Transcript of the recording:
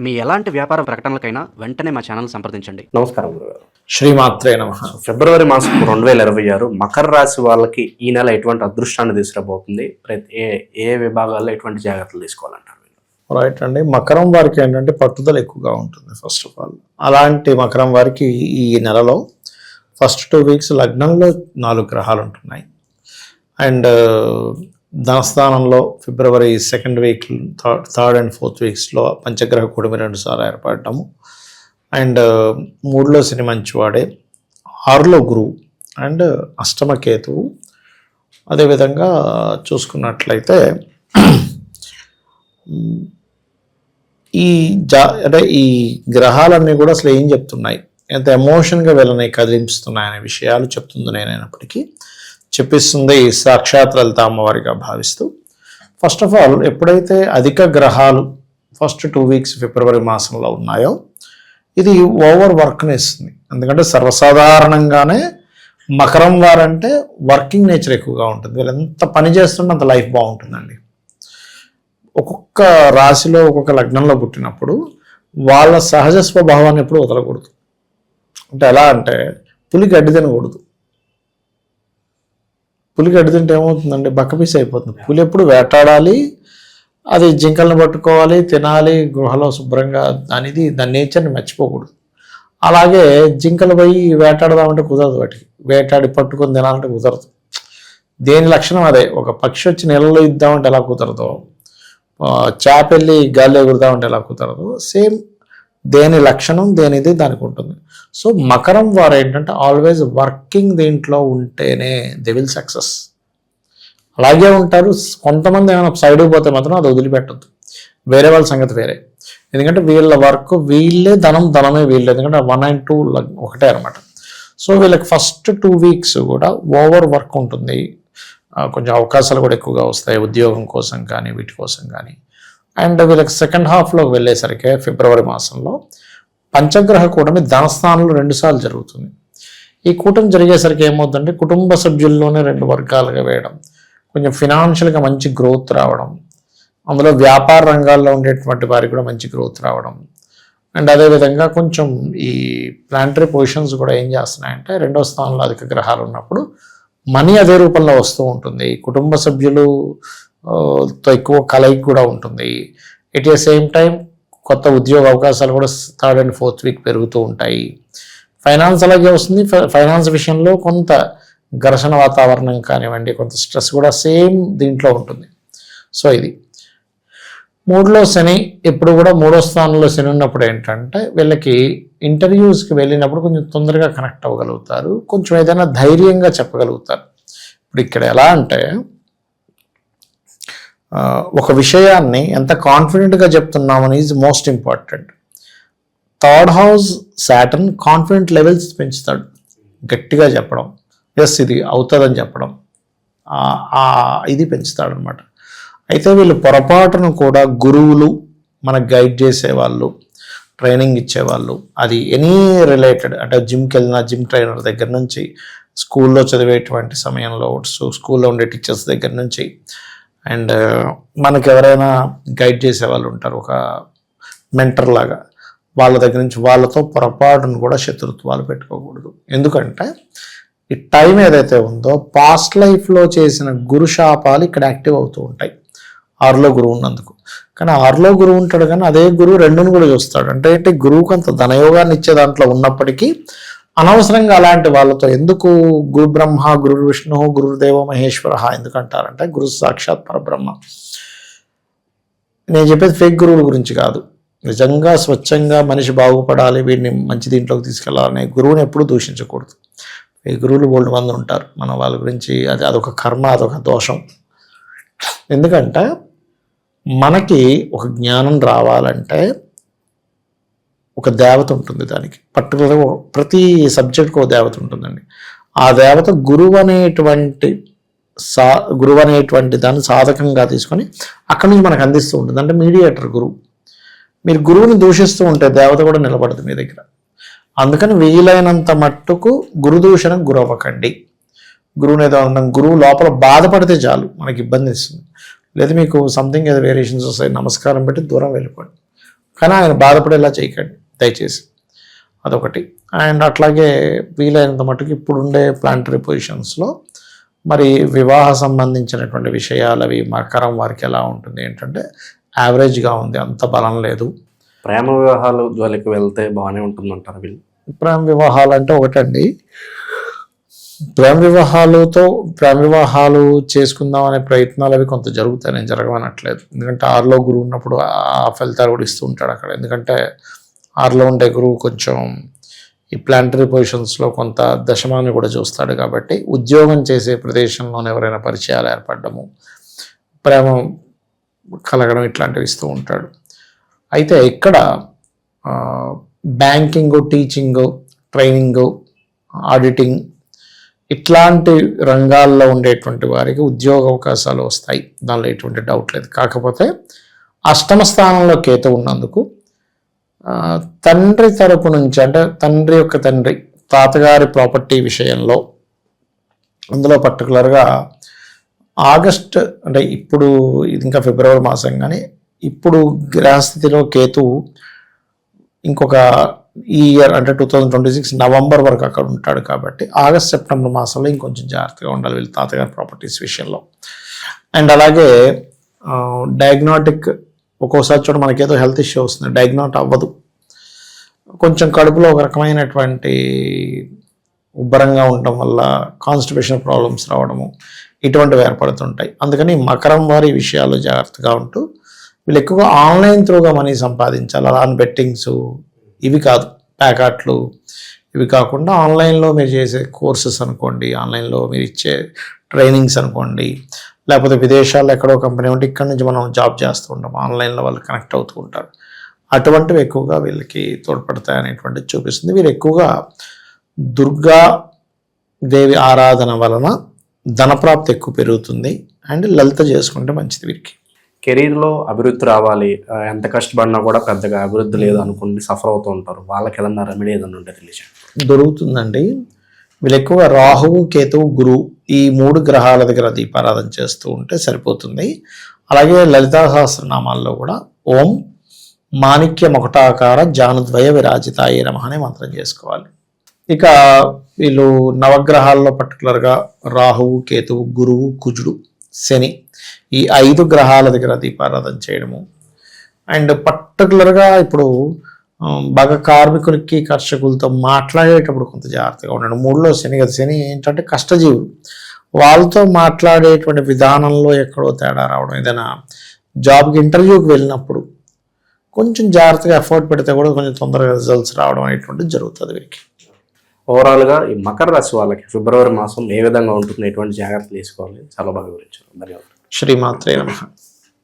మీ ఎలాంటి వ్యాపార ప్రకటనలకైనా వెంటనే మా ఛానల్ సంప్రదించండి. నమస్కారం గురుగారు. శ్రీమాత్రే నమః. ఫిబ్రవరి మాసం 2026 మకర రాశి వాళ్ళకి ఈ నెల ఎటువంటి అదృష్టాన్ని తీసుకురాబోతుంది? ఏ విభాగాల్లో ఎటువంటి జాగ్రత్తలు తీసుకోవాలంటారు? రైట్ అండి. మకరం వారికి ఏంటంటే పట్టుదల ఎక్కువగా ఉంటుంది. ఫస్ట్ ఆఫ్ ఆల్ అలాంటి మకరం వారికి ఈ నెలలో ఫస్ట్ 2 వీక్స్ లగ్నంలో 4 గ్రహాలు ఉంటున్నాయి. అండ్ ధనస్థానంలో February 2nd week, 3rd and 4th వీక్స్లో పంచగ్రహ కూటమి 2 సార్లు ఏర్పడటము. అండ్ 3లో శని మంచివాడే, 6లో గురువు అండ్ అష్టమ కేతువు. అదేవిధంగా చూసుకున్నట్లయితే అంటే ఈ గ్రహాలన్నీ కూడా అసలు ఏం చెప్తున్నాయి, ఎంత ఎమోషన్గా వీళ్ళని కదిలించుతున్నాయి అనే విషయాలు చెప్తుంది. నేనైనప్పటికీ చెప్పిస్తుంది సాక్షాత్ లలిత అమ్మవారిగా భావిస్తూ. ఫస్ట్ ఆఫ్ ఆల్ ఎప్పుడైతే అధిక గ్రహాలు ఫస్ట్ 2 వీక్స్ ఫిబ్రవరి మాసంలో ఉన్నాయో ఇది ఓవర్ వర్క్ని ఇస్తుంది. ఎందుకంటే సర్వసాధారణంగానే మకరం వారంటే వర్కింగ్ నేచర్ ఎక్కువగా ఉంటుంది. వీళ్ళు ఎంత పని చేస్తుంటే అంత లైఫ్ బాగుంటుందండి. ఒక్కొక్క రాశిలో ఒక్కొక్క లగ్నంలో పుట్టినప్పుడు వాళ్ళ సహజ స్వభావాన్ని ఎప్పుడు వదలకూడదు. అంటే ఎలా అంటే పులి గడ్డి తినకూడదు. పులి గడ్డి తింటే ఏమవుతుందండి, బక్కపీస్ అయిపోతుంది. పులి ఎప్పుడు వేటాడాలి, అది జింకలను పట్టుకోవాలి, తినాలి, గృహలో శుభ్రంగా అనేది దాని నేచర్ని మర్చిపోకూడదు. అలాగే జింకలు పోయి వేటాడదామంటే కుదరదు, వాటికి వేటాడి పట్టుకొని తినాలంటే కుదరదు. దేని లక్షణం అదే. ఒక పక్షి వచ్చి నీళ్ళలో ఇద్దామంటే ఎలా కుదరదు, చేప వెళ్ళి గాల్లో ఎగురుదామంటే ఎలా కుదరదు, సేమ్ దేని లక్షణం దేనిది దానికి ఉంటుంది. సో మకరం వారు ఏంటంటే ఆల్వేస్ వర్కింగ్ దీంట్లో ఉంటేనే దే విల్ సక్సెస్. అలాగే ఉంటారు. కొంతమంది ఏమైనా సైడ్కి పోతే మాత్రం అది వదిలిపెట్టద్దు, వేరే వాళ్ళ సంగతి వేరే. ఎందుకంటే వీళ్ళ వర్క్ వీళ్ళే, ధనమే వీళ్ళే. ఎందుకంటే 1 and 2 ఒకటే అనమాట. సో వీళ్ళకి ఫస్ట్ 2 వీక్స్ కూడా ఓవర్ వర్క్ ఉంటుంది. కొంచెం అవకాశాలు కూడా ఎక్కువగా వస్తాయి, ఉద్యోగం కోసం కానీ వీటి కోసం కానీ. అండ్ వీళ్ళకి సెకండ్ హాఫ్లోకి వెళ్ళేసరికి ఫిబ్రవరి మాసంలో పంచగ్రహ కూటమి ధనస్థానంలో 2 సార్లు జరుగుతుంది. ఈ కూటమి జరిగేసరికి ఏమవుతుందంటే కుటుంబ సభ్యుల్లోనే 2 వర్గాలుగా వేయడం, కొంచెం ఫినాన్షియల్గా మంచి గ్రోత్ రావడం, అందులో వ్యాపార రంగాల్లో ఉండేటువంటి వారికి కూడా మంచి గ్రోత్ రావడం. అండ్ అదేవిధంగా కొంచెం ఈ ప్లానటరీ పొజిషన్స్ కూడా ఏం చేస్తున్నాయంటే 2వ స్థానంలో అధిక గ్రహాలు ఉన్నప్పుడు మనీ అదే రూపంలో వస్తూ ఉంటుంది. కుటుంబ సభ్యులతో ఎక్కువ కలయిక కూడా ఉంటుంది. ఎట్ ద సేమ్ టైం కొత్త ఉద్యోగ అవకాశాలు కూడా 3rd and 4th వీక్ పెరుగుతూ ఉంటాయి. ఫైనాన్స్ అలాగే వస్తుంది. ఫైనాన్స్ విషయంలో కొంత ఘర్షణ వాతావరణం కానివ్వండి, కొంత స్ట్రెస్ కూడా సేమ్ దీంట్లో ఉంటుంది. సో ఇది 3లో శని ఎప్పుడు కూడా 3వ స్థానంలో శని ఉన్నప్పుడు ఏంటంటే వీళ్ళకి ఇంటర్వ్యూస్కి వెళ్ళినప్పుడు కొంచెం తొందరగా కనెక్ట్ అవ్వగలుగుతారు, కొంచెం ఏదైనా ధైర్యంగా చెప్పగలుగుతారు. ఇప్పుడు ఇక్కడ ఎలా అంటే ఒక విషయాన్ని ఎంత కాన్ఫిడెంట్గా చెప్తున్నామని is most important. 3rd house Saturn confident levels పెంచుతాడు. గట్టిగా చెప్పడం, ఎస్ ఇది అవుతుందని చెప్పడం, ఇది పెంచుతాడు అనమాట. అయితే వీళ్ళు పొరపాటును కూడా గురువులు, మనకు గైడ్ చేసేవాళ్ళు, ట్రైనింగ్ ఇచ్చేవాళ్ళు, అది ఎనీ రిలేటెడ్ అంటే జిమ్కి వెళ్ళిన జిమ్ ట్రైనర్ దగ్గర నుంచి, స్కూల్లో చదివేటువంటి సమయంలో స్కూల్లో ఉండే టీచర్స్ దగ్గర నుంచి, అండ్ మనకు ఎవరైనా గైడ్ చేసేవాళ్ళు ఉంటారు ఒక మెంటర్ లాగా, వాళ్ళ దగ్గర నుంచి వాళ్ళతో పొరపాటును కూడా శత్రుత్వాలు పెట్టుకోకూడదు. ఎందుకంటే ఈ టైం ఏదైతే ఉందో పాస్ట్ లైఫ్లో చేసిన గురు శాపాలు ఇక్కడ యాక్టివ్ అవుతూ ఉంటాయి 6లో గురువు ఉన్నందుకు. కానీ 6లో గురువు ఉంటాడు, కానీ అదే గురువు 2ను కూడా చూస్తాడు. అంటే గురువుకు అంత ధనయోగాన్ని ఇచ్చే దాంట్లో ఉన్నప్పటికీ అనవసరంగా అలాంటి వాళ్ళతో ఎందుకు గురు బ్రహ్మ, గురు విష్ణు, గురుదేవ మహేశ్వర ఎందుకంటారంటే గురు సాక్షాత్ పరబ్రహ్మ. నేను చెప్పేది ఫేక్ గురువుల గురించి కాదు, నిజంగా స్వచ్ఛంగా మనిషి బాగుపడాలి, వీడిని మంచి దీంట్లోకి తీసుకెళ్లాలనే గురువుని ఎప్పుడూ దూషించకూడదు. ఈ గురువులు బోల్డ్ మంది ఉంటారు, మన వాళ్ళ గురించి అదొక కర్మ, అదొక దోషం. ఎందుకంటే మనకి ఒక జ్ఞానం రావాలంటే ఒక దేవత ఉంటుంది, దానికి పర్టికులర్గా ప్రతి సబ్జెక్ట్కి ఒక దేవత ఉంటుందండి. ఆ దేవత గురువు అనేటువంటి దాన్ని సాధకంగా తీసుకొని అక్కడి నుంచి మనకు అందిస్తూ ఉంటుంది. అంటే మీడియేటర్ గురువు. మీరు గురువుని దూషిస్తూ ఉంటే దేవత కూడా నిలబడదు మీ దగ్గర. అందుకని వీలైనంత మట్టుకు గురుదూషణకు గురవ్వకండి. గురువుని ఏదో అన్నాం, గురువు లోపల బాధపడితే చాలు, మనకి ఇబ్బంది ఇస్తుంది. లేదా మీకు సంథింగ్ ఏదో వేరియేషన్స్ వస్తాయి, నమస్కారం పెట్టి దూరం వెళ్ళిపోండి. కానీ ఆయన బాధపడేలా చేయకండి దయచేసి, అదొకటి. అండ్ అట్లాగే వీలైనంత మటుకు ఇప్పుడుండే ప్లాంటరీ పొజిషన్స్లో మరి వివాహ సంబంధించినటువంటి విషయాలు అవి మకరం వారికి ఎలా ఉంటుంది ఏంటంటే యావరేజ్గా ఉంది, అంత బలం లేదు. ప్రేమ వివాహాలు జోలికి వెళ్తే బాగానే ఉంటుందంటారు వీళ్ళు? ప్రేమ వివాహాలు అంటే ఒకటండి, ప్రేమ వివాహాలు చేసుకుందాం అనే ప్రయత్నాలు అవి కొంత జరుగుతాయి, నేను జరగవనట్లేదు. ఎందుకంటే 6లో గురువు ఉన్నప్పుడు ఆ ఫలితాలు కూడా ఇస్తూ ఉంటాడు అక్కడ. ఎందుకంటే 6లో ఉండే గురువు కొంచెం ఈ ప్లాంటరీ పొజిషన్స్లో కొంత దశమాన్ని కూడా చూస్తాడు కాబట్టి ఉద్యోగం చేసే ప్రదేశంలోనే ఎవరైనా పరిచయాలు ఏర్పడము, ప్రేమ కలగడం ఇట్లాంటివి ఇస్తూ ఉంటాడు. అయితే ఇక్కడ బ్యాంకింగ్, టీచింగ్, ట్రైనింగ్, ఆడిటింగ్ ఇట్లాంటి రంగాల్లో ఉండేటువంటి వారికి ఉద్యోగ అవకాశాలు వస్తాయి, దానిలో ఎటువంటి డౌట్ లేదు. కాకపోతే అష్టమ స్థానంలో కేతు ఉన్నందుకు తండ్రి తరపు నుంచి అంటే తండ్రి యొక్క తండ్రి తాతగారి ప్రాపర్టీ విషయంలో, అందులో పర్టికులర్గా ఆగస్ట్ అంటే ఇప్పుడు ఇది ఇంకా ఫిబ్రవరి మాసం, కానీ ఇప్పుడు గ్రహస్థితిలో కేతు ఇంకొక ఈ ఇయర్ అంటే 2026 నవంబర్ వరకు అక్కడ ఉంటాడు కాబట్టి ఆగస్ట్ సెప్టెంబర్ మాసంలో ఇంకొంచెం జాగ్రత్తగా ఉండాలి వీళ్ళు తాతగారి ప్రాపర్టీస్ విషయంలో. అండ్ అలాగే డయాగ్నాటిక్ ఒక్కోసారి చూడ మనకేదో హెల్త్ ఇష్యూ వస్తుంది, డయాగ్నాట్ అవ్వదు, కొంచెం కడుపులో ఒక రకమైనటువంటి ఉబ్బరంగా ఉండటం వల్ల కాన్స్టిపేషన్ ప్రాబ్లమ్స్ రావడము ఇటువంటివి ఏర్పడుతుంటాయి. అందుకని మకరం వారి విషయాల్లో జాగ్రత్తగా ఉంటూ వీళ్ళు ఎక్కువగా ఆన్లైన్ త్రూగా మనీ సంపాదించాలి. అలా బెట్టింగ్స్ ఇవి కాదు, ప్యాకాట్లు ఇవి కాకుండా ఆన్లైన్లో మీరు చేసే కోర్సెస్ అనుకోండి, ఆన్లైన్లో మీరు ఇచ్చే ట్రైనింగ్స్ అనుకోండి, లేకపోతే విదేశాల్లో ఎక్కడో కంపెనీ ఉంటే ఇక్కడ నుంచి మనం జాబ్ చేస్తూ ఉంటాం, ఆన్లైన్లో వాళ్ళు కనెక్ట్ అవుతూ ఉంటారు. అటువంటివి ఎక్కువగా వీళ్ళకి తోడ్పడతాయి అనేటువంటిది చూపిస్తుంది. వీరు ఎక్కువగా దుర్గా దేవి ఆరాధన వలన ధనప్రాప్తి ఎక్కువ పెరుగుతుంది. అండ్ లలిత చేసుకుంటే మంచిది వీరికి. కెరీర్లో అభివృద్ధి రావాలి, ఎంత కష్టపడినా కూడా పెద్దగా అభివృద్ధి లేదు అనుకుంటే సఫర్ అవుతూ ఉంటారు, వాళ్ళకి ఏదన్నా రెమెడీ ఏదన్నా ఉంటే తెలియజేయండి. దొరుకుతుందండి. వీళ్ళు ఎక్కువగా రాహువు, కేతువు, గురువు ఈ 3 గ్రహాల దగ్గర దీపారాధన చేస్తూ ఉంటే సరిపోతుంది. అలాగే లలితా సహస్రనామాల్లో కూడా ఓం మాణిక్య మకుటాకార జానుద్వయ విరాజితాయ నమః అనే మంత్రం చేసుకోవాలి. ఇక వీళ్ళు నవగ్రహాల్లో పర్టికులర్గా రాహువు, కేతువు, గురువు, కుజుడు, శని ఈ 5 గ్రహాల దగ్గర దీపారాధన చేయడము. అండ్ పర్టికులర్గా ఇప్పుడు బాగా కార్మికులకి కర్షకులతో మాట్లాడేటప్పుడు కొంత జాగ్రత్తగా ఉండండి. 3లో శని కదా, శని ఏంటంటే కష్టజీవులు, వాళ్ళతో మాట్లాడేటువంటి విధానంలో ఎక్కడో తేడా రావడం, ఏదైనా జాబ్కి ఇంటర్వ్యూకి వెళ్ళినప్పుడు కొంచెం జాగ్రత్తగా ఎఫర్ట్ పెడితే కూడా కొంచెం తొందరగా రిజల్ట్స్ రావడం అనేటువంటిది జరుగుతుంది వీరికి. ఓవరాల్గా ఈ మకర రాశి వాళ్ళకి ఫిబ్రవరి మాసం ఏ విధంగా ఉంటుంది, ఎటువంటి జాగ్రత్తలు తీసుకోవాలి, చాలా బాగా వివరించారు. ధన్యవాదాలు. శ్రీమాత్రే నమః.